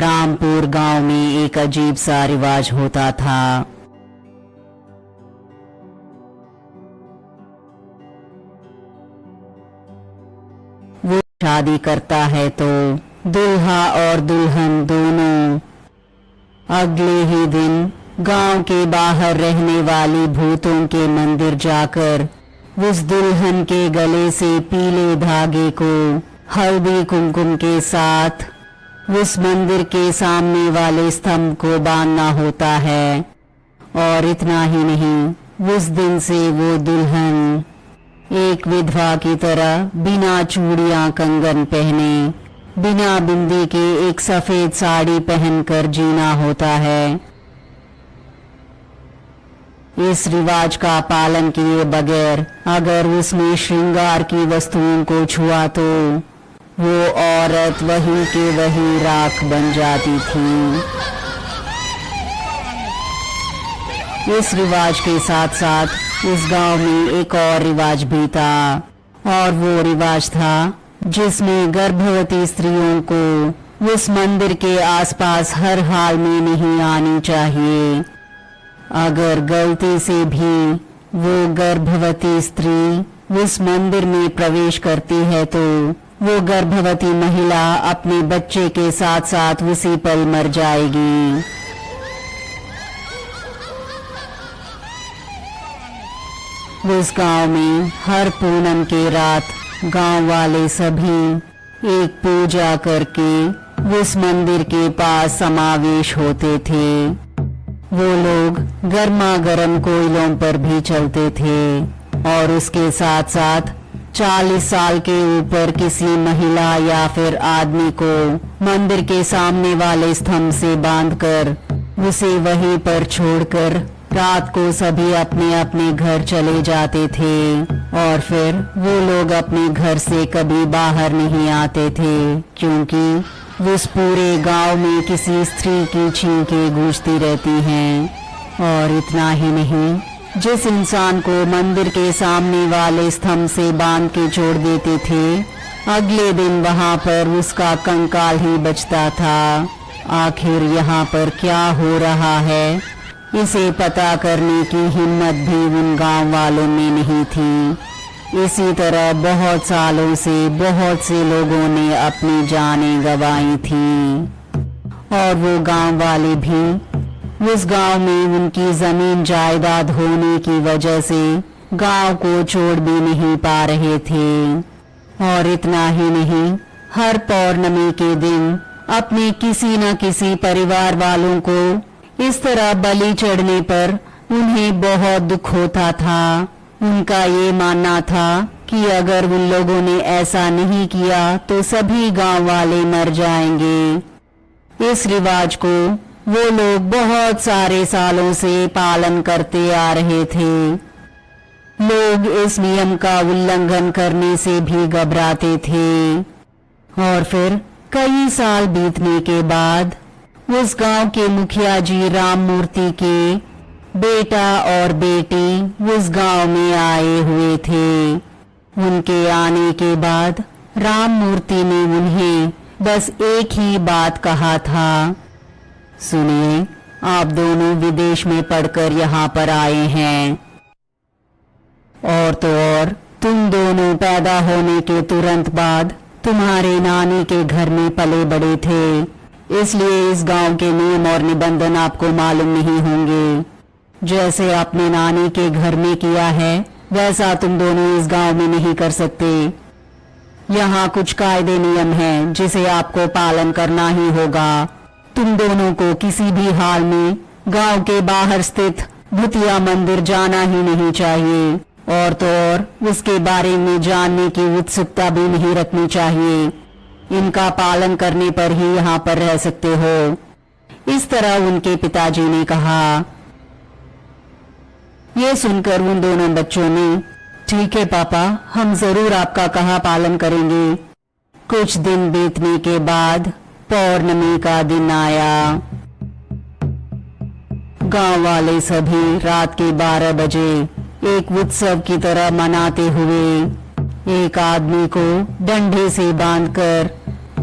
रामपुर गांव में एक अजीब सा रिवाज होता था। वो शादी करता है तो दूल्हा और दुल्हन दोनों अगले ही दिन गांव के बाहर रहने वाली भूतों के मंदिर जाकर उस दुल्हन के गले से पीले धागे को हल्दी कुमकुम के साथ उस मंदिर के सामने वाले स्तंभ को बांधना होता है। और इतना ही नहीं, उस दिन से वो दुल्हन एक विधवा की तरह बिना चूड़ियां कंगन पहने, बिना बिंदी के एक सफेद साड़ी पहनकर जीना होता है। इस रिवाज का पालन किए बगैर अगर उसने श्रृंगार की वस्तुओं को छुआ तो वो औरत वही के वही राख बन जाती थी। इस रिवाज के साथ साथ इस गांव में एक और रिवाज भी था, और वो रिवाज था जिसमें गर्भवती स्त्रियों को उस मंदिर के आसपास हर हाल में नहीं आनी चाहिए। अगर गलती से भी वो गर्भवती स्त्री उस मंदिर में प्रवेश करती है तो वो गर्भवती महिला अपने बच्चे के साथ साथ उसी पल मर जाएगी। उस गांव में हर पूनम के रात गांव वाले सभी एक पूजा करके उस मंदिर के पास समावेश होते थे। वो लोग गर्मा गर्म कोयलों पर भी चलते थे और उसके साथ साथ 40 साल के ऊपर किसी महिला या फिर आदमी को मंदिर के सामने वाले स्तंभ से बांधकर उसे वहीं पर छोड़कर रात को सभी अपने अपने घर चले जाते थे। और फिर वो लोग अपने घर से कभी बाहर नहीं आते थे, क्योंकि उस पूरे गांव में किसी स्त्री की छींकें गूंजती रहती हैं। और इतना ही नहीं, जिस इंसान को मंदिर के सामने वाले स्तंभ से बांध के छोड़ देते थे, अगले दिन वहां पर उसका कंकाल ही बचता था। आखिर यहाँ पर क्या हो रहा है, इसे पता करने की हिम्मत भी उन गांव वालों में नहीं थी। इसी तरह बहुत सालों से बहुत से लोगों ने अपनी जानें गंवाई थी, और वो गांव वाले भी उस गांव में उनकी जमीन जायदाद होने की वजह से गांव को छोड़ भी नहीं पा रहे थे। और इतना ही नहीं, हर पौर्णमी के दिन अपने किसी न किसी परिवार वालों को इस तरह बलि चढ़ने पर उन्हें बहुत दुख होता था। उनका ये मानना था कि अगर उन लोगों ने ऐसा नहीं किया तो सभी गांव वाले मर जाएंगे। इस रिवाज को वो लोग बहुत सारे सालों से पालन करते आ रहे थे। लोग इस नियम का उल्लंघन करने से भी घबराते थे। और फिर कई साल बीतने के बाद उस गांव के मुखिया जी राममूर्ति के बेटा और बेटी उस गांव में आए हुए थे। उनके आने के बाद राममूर्ति ने उन्हें बस एक ही बात कहा था, सुनिए, आप दोनों विदेश में पढ़कर यहाँ पर आए हैं, और तो और तुम दोनों पैदा होने के तुरंत बाद तुम्हारे नानी के घर में पले बड़े थे, इसलिए इस गांव के नियम और निबंधन आपको मालूम नहीं होंगे। जैसे अपने नानी के घर में किया है वैसा तुम दोनों इस गांव में नहीं कर सकते। यहाँ कुछ कायदे नियम हैं जिसे आपको पालन करना ही होगा। तुम दोनों को किसी भी हाल में गांव के बाहर स्थित भूतिया मंदिर जाना ही नहीं चाहिए, और तो और उसके बारे में जानने की उत्सुकता भी नहीं रखनी चाहिए। इनका पालन करने पर ही यहाँ पर रह सकते हो। इस तरह उनके पिताजी ने कहा। ये सुनकर उन दोनों बच्चों ने, ठीक है पापा, हम जरूर आपका कहा पालन करेंगे। कुछ दिन बीतने के बाद पौर्णमी का दिन आया। गांव वाले सभी रात के 12 बजे एक उत्सव की तरह मनाते हुए एक आदमी को डंडे से बांधकर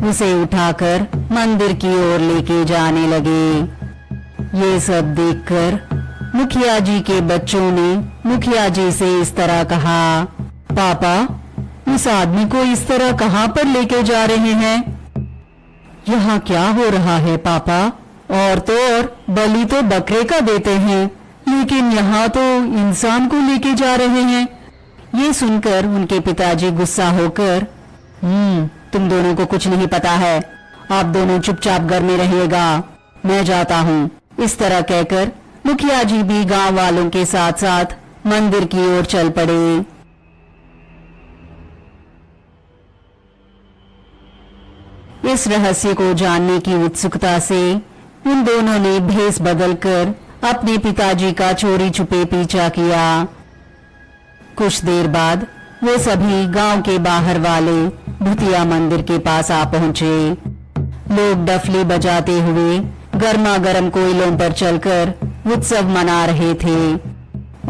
उसे उठाकर मंदिर की ओर लेके जाने लगे। ये सब देखकर मुखिया जी के बच्चों ने मुखिया जी से इस तरह कहा, पापा, इस आदमी को इस तरह कहाँ पर लेके जा रहे हैं? यहाँ क्या हो रहा है पापा? और तो और बलि तो बकरे का देते हैं, लेकिन यहाँ तो इंसान को लेके जा रहे हैं। ये सुनकर उनके पिताजी गुस्सा होकर, तुम दोनों को कुछ नहीं पता है, आप दोनों चुपचाप घर में रहिएगा, मैं जाता हूँ। इस तरह कहकर मुखिया जी भी गांव वालों के साथ साथ मंदिर की ओर चल पड़े। इस रहस्य को जानने की उत्सुकता से उन दोनों ने भेष बदलकर अपने पिताजी का चोरी छुपे पीछा किया। कुछ देर बाद वो सभी गांव के बाहर वाले भूतिया मंदिर के पास आ पहुंचे। लोग डफली बजाते हुए गर्मा गर्म कोयलों पर चलकर उत्सव मना रहे थे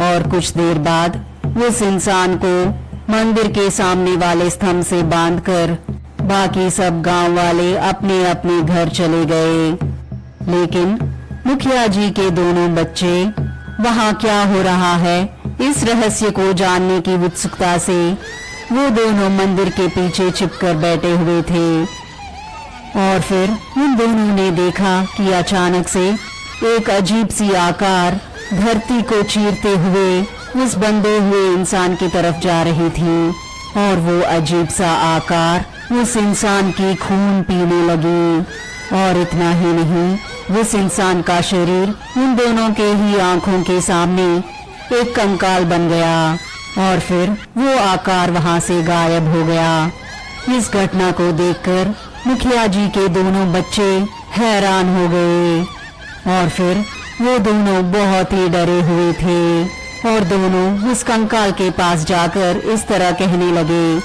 और कुछ देर बाद उस इंसान को मंदिर के सामने वाले स्तंभ से बांधकर बाकी सब गांव वाले अपने अपने घर चले गए। लेकिन मुखिया जी के दोनों बच्चे वहां क्या हो रहा है इस रहस्य को जानने की उत्सुकता से वो दोनों मंदिर के पीछे छिपकर बैठे हुए थे। और फिर उन दोनों ने देखा कि अचानक से एक अजीब सी आकार धरती को चीरते हुए उस बंधे हुए इंसान की तरफ जा रही थी और वो अजीब सा आकार उस इंसान की खून पीने लगी। और इतना ही नहीं, उस इंसान का शरीर उन दोनों के ही आंखों के सामने एक कंकाल बन गया और फिर वो आकार वहां से गायब हो गया। इस घटना को देखकर मुखिया जी के दोनों बच्चे हैरान हो गए और फिर वो दोनों बहुत ही डरे हुए थे और दोनों उस कंकाल के पास जाकर इस तरह कहने लगे,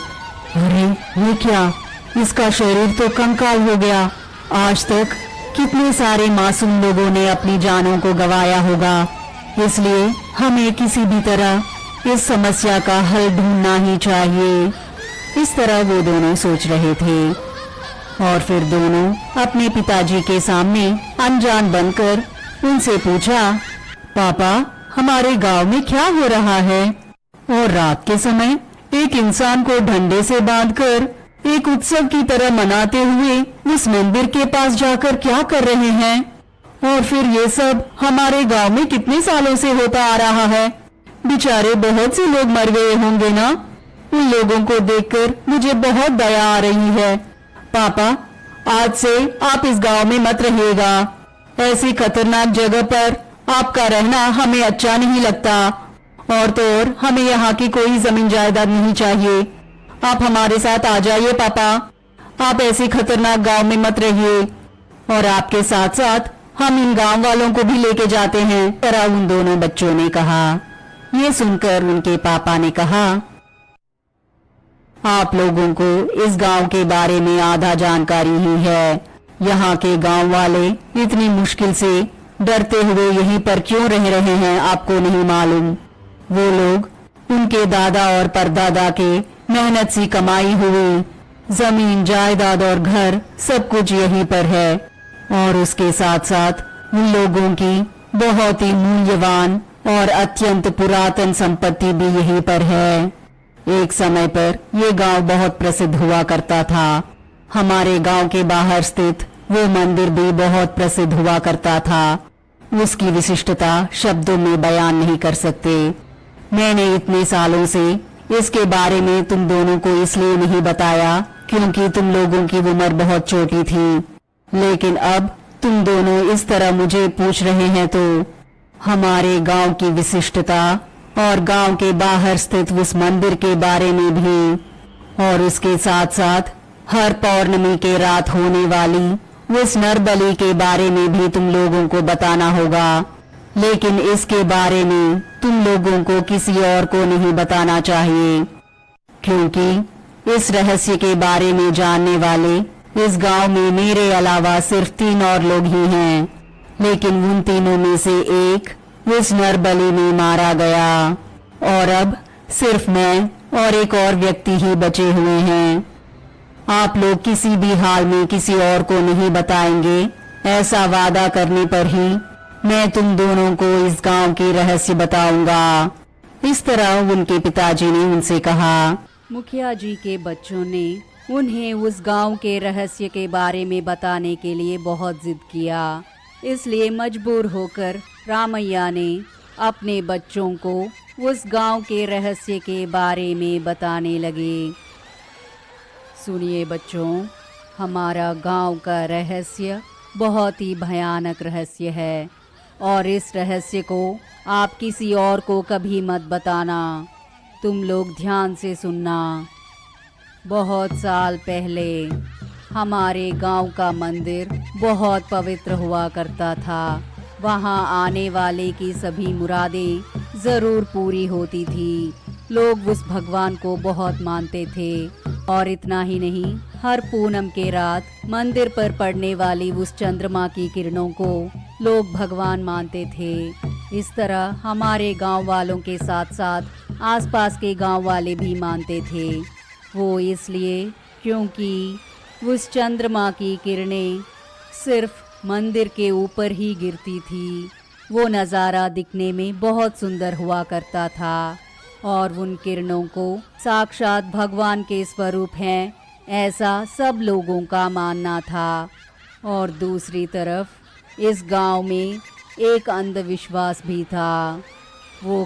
अरे ये क्या, इसका शरीर तो कंकाल हो गया। आज तक कितने सारे मासूम लोगों ने अपनी जानों को गंवाया होगा, इसलिए हमें किसी भी तरह इस समस्या का हल ढूंढना ही चाहिए। इस तरह वो दोनों सोच रहे थे और फिर दोनों अपने पिताजी के सामने अनजान बनकर उनसे पूछा, पापा, हमारे गांव में क्या हो रहा है? और रात के समय एक इंसान को डंडे से बांधकर एक उत्सव की तरह मनाते हुए उस मंदिर के पास जाकर क्या कर रहे हैं? और फिर ये सब हमारे गांव में कितने सालों से होता आ रहा है? बेचारे बहुत से लोग मर गए होंगे ना? उन लोगों को देखकर मुझे बहुत दया आ रही है। पापा, आज से आप इस गांव में मत रहिएगा। ऐसी खतरनाक जगह पर आपका रहना हमें अच्छा नहीं लगता और तो और हमें यहाँ की कोई जमीन जायदाद नहीं चाहिए। आप हमारे साथ आ जाइए पापा, आप ऐसे खतरनाक गांव में मत रहिए और आपके साथ साथ हम इन गांव वालों को भी लेके जाते हैं, तरह उन दोनों बच्चों ने कहा। ये सुनकर उनके पापा ने कहा, आप लोगों को इस गांव के बारे में आधा जानकारी ही है। यहाँ के गांव वाले इतनी मुश्किल से डरते हुए यहीं पर क्यों रह रहे हैं आपको नहीं मालूम। वो लोग उनके दादा और परदादा के मेहनत से कमाई हुई जमीन जायदाद और घर सब कुछ यहीं पर है और उसके साथ साथ उन लोगों की बहुत ही मूल्यवान और अत्यंत पुरातन संपत्ति भी यहीं पर है। एक समय पर ये गांव बहुत प्रसिद्ध हुआ करता था। हमारे गांव के बाहर स्थित वो मंदिर भी बहुत प्रसिद्ध हुआ करता था। उसकी विशिष्टता शब्दों में बयान नहीं कर सकते। मैंने इतने सालों से इसके बारे में तुम दोनों को इसलिए नहीं बताया क्योंकि तुम लोगों की उम्र बहुत छोटी थी, लेकिन अब तुम दोनों इस तरह मुझे पूछ रहे हैं तो हमारे गांव की विशिष्टता और गांव के बाहर स्थित उस मंदिर के बारे में भी और उसके साथ साथ हर पौर्णमी के रात होने वाली उस नर बलि के बारे में भी तुम लोगों को बताना होगा। लेकिन इसके बारे में तुम लोगों को किसी और को नहीं बताना चाहिए क्योंकि इस रहस्य के बारे में जानने वाले इस गांव में मेरे अलावा सिर्फ 3 और लोग ही हैं, लेकिन उन तीनों में से एक उस नर बलि में मारा गया और अब सिर्फ मैं और एक और व्यक्ति ही बचे हुए हैं। आप लोग किसी भी हाल में किसी और को नहीं बताएंगे, ऐसा वादा करने पर ही मैं तुम दोनों को इस गांव की रहस्य बताऊंगा। इस तरह उनके पिताजी ने उनसे कहा। मुखिया जी के बच्चों ने उन्हें उस गांव के रहस्य के बारे में बताने के लिए बहुत जिद किया। इसलिए मजबूर होकर रामैया ने अपने बच्चों को उस गांव के रहस्य के बारे में बताने लगे। सुनिए बच्चों, हमारा गांव का रहस्य बहुत ही भयानक रहस्य है और इस रहस्य को आप किसी और को कभी मत बताना। तुम लोग ध्यान से सुनना। बहुत साल पहले हमारे गांव का मंदिर बहुत पवित्र हुआ करता था। वहां आने वाले की सभी मुरादें ज़रूर पूरी होती थी। लोग उस भगवान को बहुत मानते थे और इतना ही नहीं, हर पूनम के रात मंदिर पर पड़ने वाली उस चंद्रमा की किरणों को लोग भगवान मानते थे। इस तरह हमारे गांव वालों के साथ साथ आसपास के गांव वाले भी मानते थे। वो इसलिए क्योंकि उस चंद्रमा की किरणें सिर्फ मंदिर के ऊपर ही गिरती थी। वो नज़ारा दिखने में बहुत सुंदर हुआ करता था और उन किरणों को साक्षात भगवान के स्वरूप हैं, ऐसा सब लोगों का मानना था। और दूसरी तरफ इस गांव में एक अंधविश्वास भी था। वो